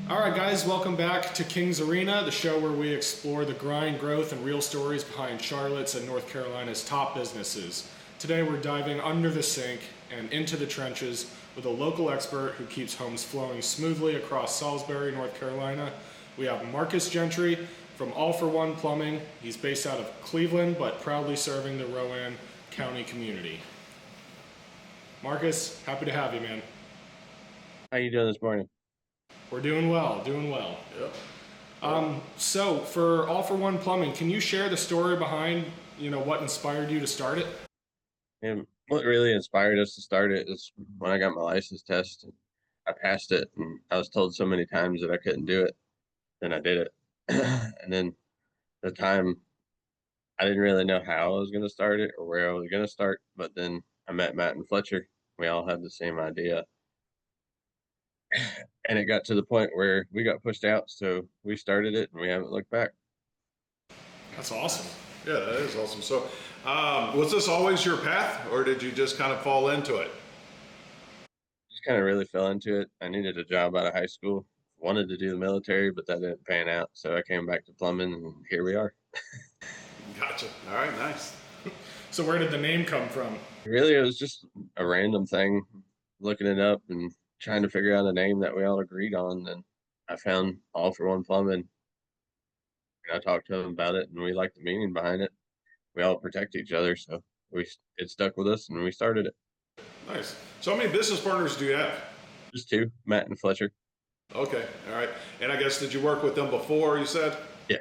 Alright guys, welcome back to King's Arena, the show where we explore the grind, growth, and real stories behind Charlotte's and North Carolina's top businesses. Today we're diving under the sink and into the trenches with a local expert who keeps homes flowing smoothly across Salisbury, North Carolina. We have Marcus Gentry from All for One Plumbing. He's based out of Cleveland, but proudly serving the Rowan County community. Marcus, happy to have you, man. How you doing this morning? We're doing well, Yep. So for All for One Plumbing, can you share the story behind, what inspired you to start it? And what really inspired us to start it is when I got my license test. I passed it, and I was told so many times that I couldn't do it. Then I did it. And then the time, I didn't really know how I was going to start it or where I was going to start. But then I met Matt and Fletcher. We all had the same idea. And it got to the point where we got pushed out. So we started it, and we haven't looked back. That's awesome. Yeah, that is awesome. So, was this always your path, or did you just kind of fall into it? Just kind of really fell into it. I needed a job out of high school. Wanted to do the military, but that didn't pan out. So I came back to plumbing, and here we are. Gotcha. All right, nice. So where did the name come from? Really, it was just a random thing, looking it up and trying to figure out a name that we all agreed on. And I found All for One Plumbing. And I talked to them about it, and we liked the meaning behind it. We all protect each other, so it stuck with us, and we started it. Nice. So, how many business partners do you have? Just two, Matt and Fletcher. Okay. All right. And I guess, did you work with them before, you said? Yeah.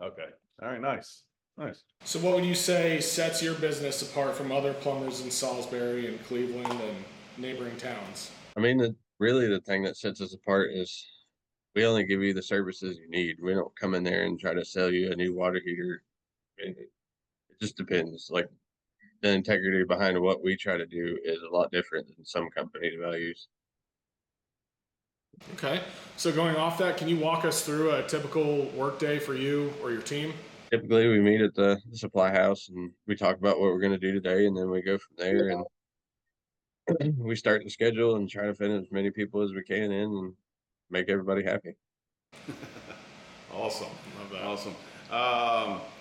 Okay. All right. Nice. Nice. So what would you say sets your business apart from other plumbers in Salisbury and Cleveland and neighboring towns? I mean, really the thing that sets us apart is we only give you the services you need. We don't come in there and try to sell you a new water heater. It just depends. Like, the integrity behind what we try to do is a lot different than some companies' values. Okay. So going off that, can you walk us through a typical workday for you or your team? Typically, we meet at the supply house and we talk about what we're going to do today, and then we go from there and we start the schedule and try to fit as many people as we can in and make everybody happy. Awesome. Love that. Awesome.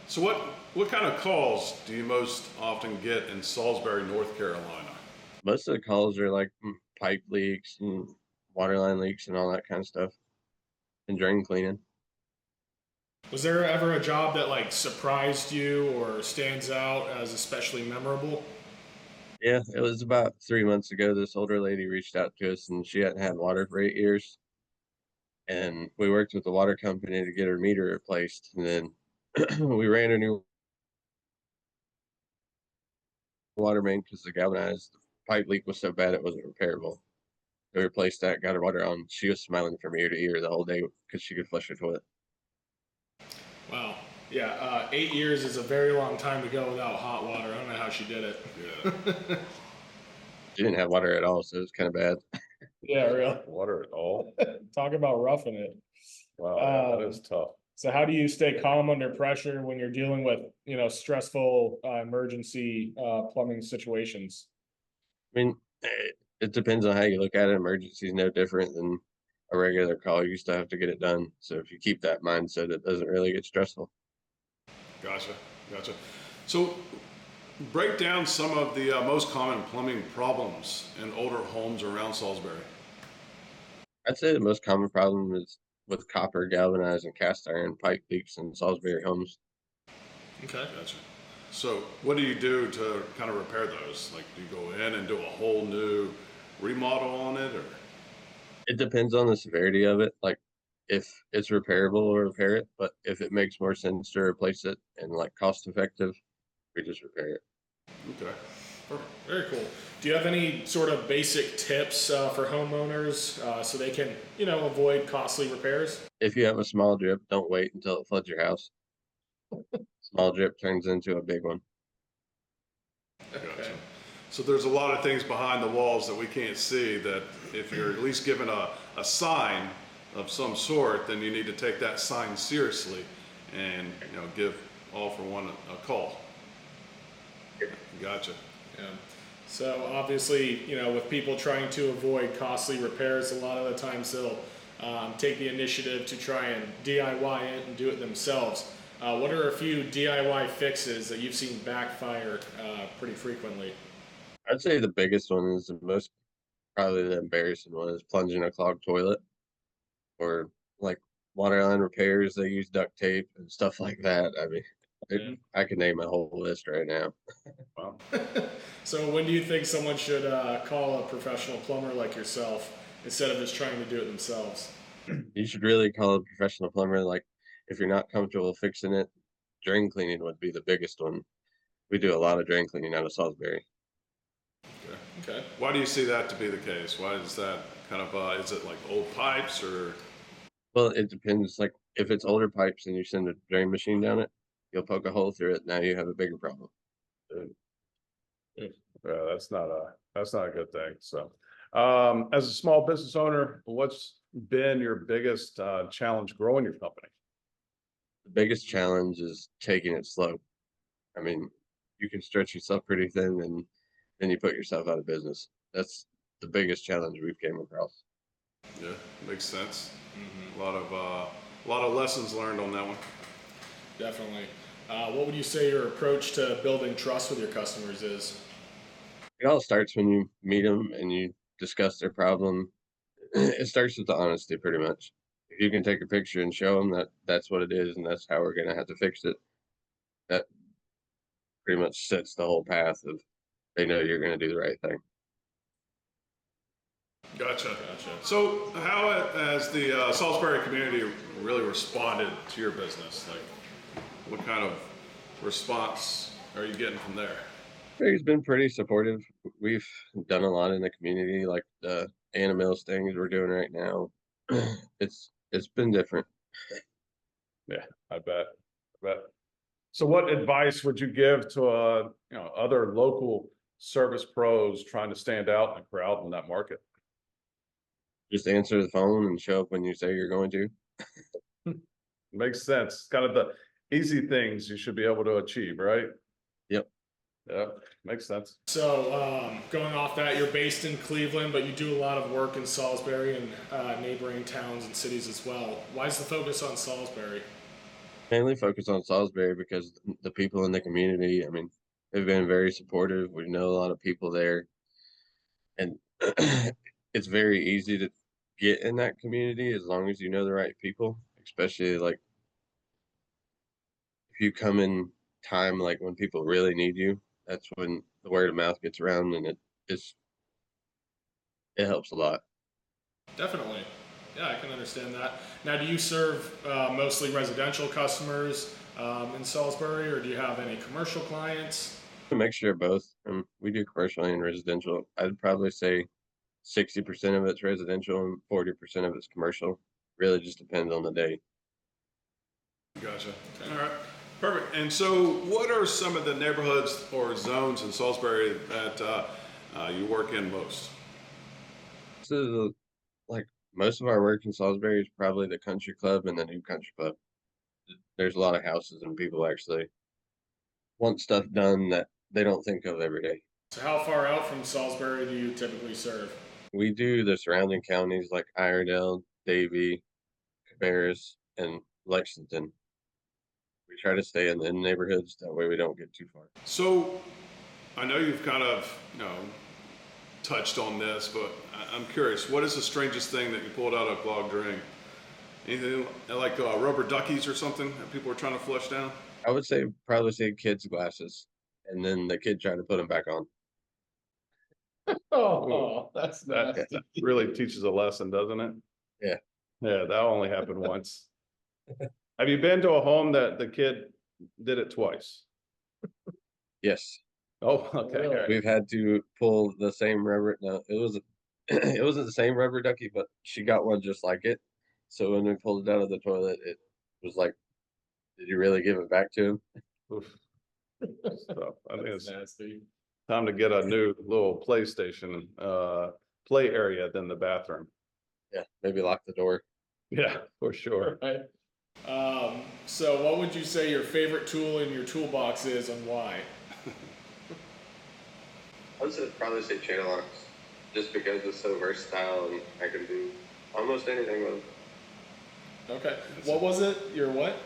So, what kind of calls do you most often get in Salisbury, North Carolina? Most of the calls are like pipe leaks and water line leaks and all that kind of stuff, and drain cleaning. Was there ever a job that surprised you or stands out as especially memorable? Yeah, it was about 3 months ago. This older lady reached out to us, and she hadn't had water for 8 years. And we worked with the water company to get her meter replaced. And then we ran a new water main because the galvanized pipe leak was so bad it wasn't repairable. We replaced that, got her water on. She was smiling from ear to ear the whole day because she could flush her toilet. Wow. Yeah, 8 years is a very long time to go without hot water. I don't know how she did it. Yeah. She didn't have water at all, so it was kind of bad. Yeah, really. Water at all? Talk about roughing it. Wow, that is tough. So how do you stay calm under pressure when you're dealing with, stressful emergency plumbing situations? I mean, it depends on how you look at it. Emergency is no different than a regular call. You still have to get it done. So if you keep that mindset, it doesn't really get stressful. Gotcha. So, break down some of the most common plumbing problems in older homes around Salisbury. I'd say the most common problem is with copper, galvanized, and cast iron pipe leaks in Salisbury homes. Okay. Gotcha. So, what do you do to kind of repair those? Like, do you go in and do a whole new remodel on it, or? It depends on the severity of it. Like, if it's repairable, we'll repair it. But if it makes more sense to replace it and cost effective, we just repair it. Okay. Perfect. Very cool. Do you have any sort of basic tips for homeowners so they can, avoid costly repairs? If you have a small drip, don't wait until it floods your house. Small drip turns into a big one. Gotcha. So there's a lot of things behind the walls that we can't see that if you're at least given a sign of some sort, then you need to take that sign seriously and give All for One a call. Gotcha. Yeah. So obviously, with people trying to avoid costly repairs, a lot of the times they'll take the initiative to try and DIY it and do it themselves. What are a few DIY fixes that you've seen backfire pretty frequently? I'd say the biggest one is the most probably the embarrassing one is plunging a clogged toilet or like water line repairs. They use duct tape and stuff like that. I mean, Yeah. I could name a whole list right now. Well, So when do you think someone should call a professional plumber like yourself instead of just trying to do it themselves? You should really call a professional plumber. Like, if you're not comfortable fixing it, drain cleaning would be the biggest one. We do a lot of drain cleaning out of Salisbury. Okay. why do you see that to be the case? Why is that kind of, is it like old pipes or? Well, it depends. Like, if it's older pipes and you send a drain machine down it, you'll poke a hole through it. Now you have a bigger problem. Yeah, that's not a good thing. So, as a small business owner, what's been your biggest challenge growing your company? The biggest challenge is taking it slow. I mean, you can stretch yourself pretty thin and then you put yourself out of business. That's the biggest challenge we've came across. Yeah, makes sense. A lot of lessons learned on that one. Definitely. What would you say your approach to building trust with your customers is? It all starts when you meet them and you discuss their problem. It starts with the honesty, pretty much. If you can take a picture and show them that that's what it is and that's how we're going to have to fix it, that pretty much sets the whole path of they know you're going to do the right thing. Gotcha. So how has the Salisbury community really responded to your business? Like, what kind of response are you getting from there? He's been pretty supportive. We've done a lot in the community, like the animals things we're doing right now. It's been different. Yeah, I bet. So, what advice would you give to other local service pros trying to stand out in the crowd in that market? Just answer the phone and show up when you say you're going to. Makes sense. Kind of the easy things you should be able to achieve, right? Yep. Yeah, makes sense. So, going off that, you're based in Cleveland, but you do a lot of work in Salisbury and neighboring towns and cities as well. Why is the focus on Salisbury? Mainly focus on Salisbury because the people in the community, I mean, they've been very supportive. We know a lot of people there. And it's very easy to get in that community as long as you know the right people, especially like if you come in time like when people really need you, that's when the word of mouth gets around and it helps a lot. Definitely. Yeah, I can understand that. Now, do you serve mostly residential customers in Salisbury, or do you have any commercial clients? A mixture of both. We do commercial and residential. I'd probably say 60% of it's residential and 40% of it's commercial. Really just depends on the day. Gotcha. All right. Perfect. And so what are some of the neighborhoods or zones in Salisbury that you work in most? So like most of our work in Salisbury is probably the country club and the new country club. There's a lot of houses and people actually want stuff done that they don't think of every day. So, how far out from Salisbury do you typically serve? We do the surrounding counties like Iredell, Davie, Cabarrus, and Lexington. We try to stay in the neighborhoods, that way we don't get too far. So I know you've kind of, touched on this, but I'm curious, what is the strangest thing that you pulled out of clogged drain? Anything like rubber duckies or something that people are trying to flush down? I would say probably say kids' glasses, and then the kid tried to put them back on. Oh, that's nasty. that really teaches a lesson, doesn't it? Yeah. Yeah, that only happened once. Have you been to a home that the kid did it twice? Yes, Oh, okay. Really? we've had to pull the same rubber. No, it was it wasn't the same rubber ducky, but she got one just like it. So when we pulled it out of the toilet, it was like, did you really give it back to him? Oof. So, I think it's nasty. time to get a new little PlayStation play area than the bathroom. Yeah, maybe lock the door. Yeah, for sure. Right. So, what would you say your favorite tool in your toolbox is, and why? I would probably say channel locks, just because it's so versatile and I can do almost anything with it. Okay. What was it? Your what?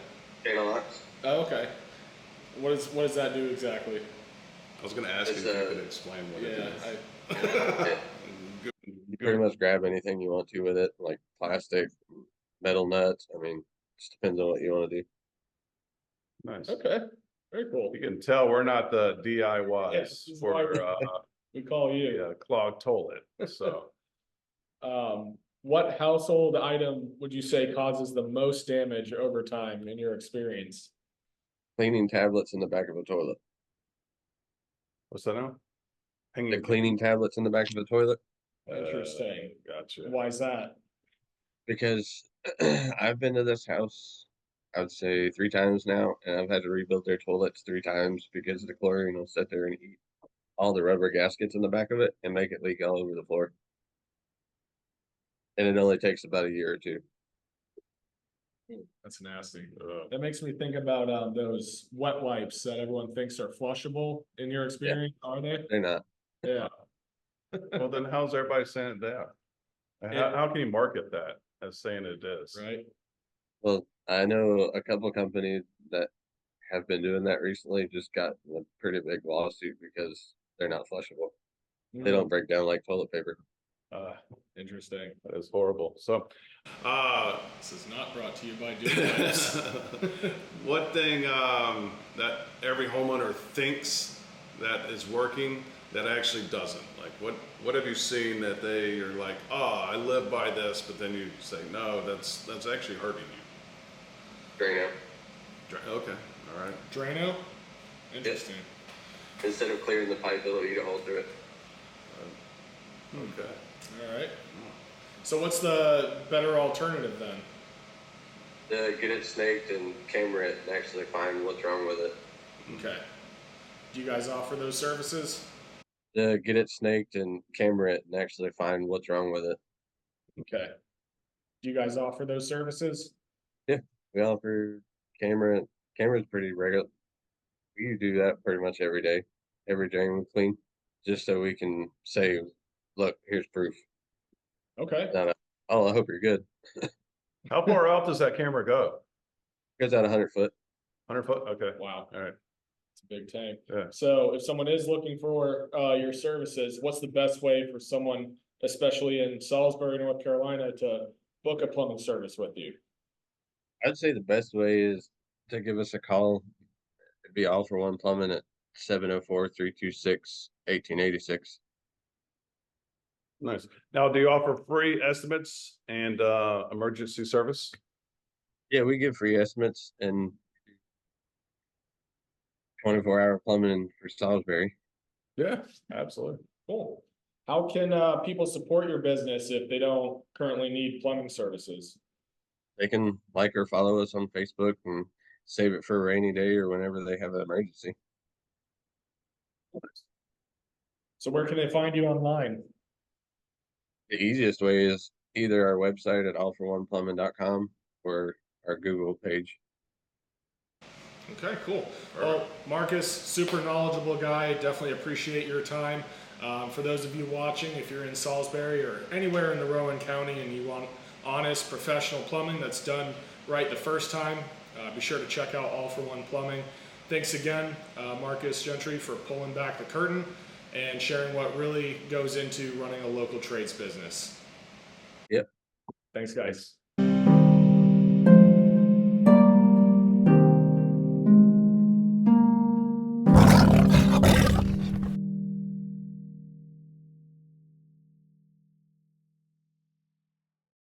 Channel locks. Oh, okay. What does that do exactly? I was going to ask It's you if you could explain what it is. You pretty much grab anything you want to with it, like plastic, metal nuts. I mean, just depends on what you want to do. Nice. Okay. Very cool. You can tell we're not the Yeah, DIYs this is why for we call you. the clogged toilet. So What household item would you say causes the most damage over time in your experience? Cleaning tablets in the back of a toilet. what's that now? The Hanging cleaning tablets in the back of the toilet. Interesting. Gotcha. Why is that? Because I've been to this house, I would say 3 times now, and I've had to rebuild their toilets 3 times because the chlorine will sit there and eat all the rubber gaskets in the back of it and make it leak all over the floor. And it only takes about a year or 2. That's nasty. That makes me think about those wet wipes that everyone thinks are flushable. In your experience, are they? They're not. Yeah. Well, then how's everybody saying that? How can you market that as saying it is? Right. Well, I know a couple companies that have been doing that recently, just got a pretty big lawsuit because they're not flushable. They don't break down like toilet paper. Interesting. That is horrible. So This is not brought to you by Duke. One thing that every homeowner thinks that is working that actually doesn't. Like what have you seen that they are like, oh, I live by this, but then you say, no, that's actually hurting you. Drano. Okay, all right. Drano? Interesting. Instead of clearing the pipe, it'll eat a hole through it. Okay. All right. So what's the better alternative then? Get it snaked and camera it and actually find what's wrong with it. Okay. Do you guys offer those services? Get it snaked and camera it and actually find what's wrong with it. Okay. Do you guys offer those services? Yeah, we offer camera. Camera's pretty regular. We do that pretty much every day. Every drain we clean, just so we can say, look, here's proof. Okay. Oh, I hope you're good. how far out does that camera go? Goes out 100 foot. 100 foot? Okay. Wow. All right. It's a big tank. Yeah. So if someone is looking for your services, what's the best way for someone, especially in Salisbury, North Carolina, to book a plumbing service with you? I'd say the best way is to give us a call. It'd be All for One Plumbing at 704-326-1886. Nice. Now, do you offer free estimates and emergency service? Yeah, we give free estimates and 24-hour plumbing for Salisbury. Yeah, absolutely. Cool. How can people support your business if they don't currently need plumbing services? They can like or follow us on Facebook and save it for a rainy day or whenever they have an emergency. So where can they find you online? The easiest way is either our website at allforoneplumbing.com or our Google page. Okay, cool. Well, Marcus, super knowledgeable guy. Definitely appreciate your time. For those of you watching, if you're in Salisbury or anywhere in the Rowan County and you want honest, professional plumbing that's done right the first time, be sure to check out All for One Plumbing. Thanks again, Marcus Gentry, for pulling back the curtain and sharing what really goes into running a local trades business. Yep. Thanks, guys.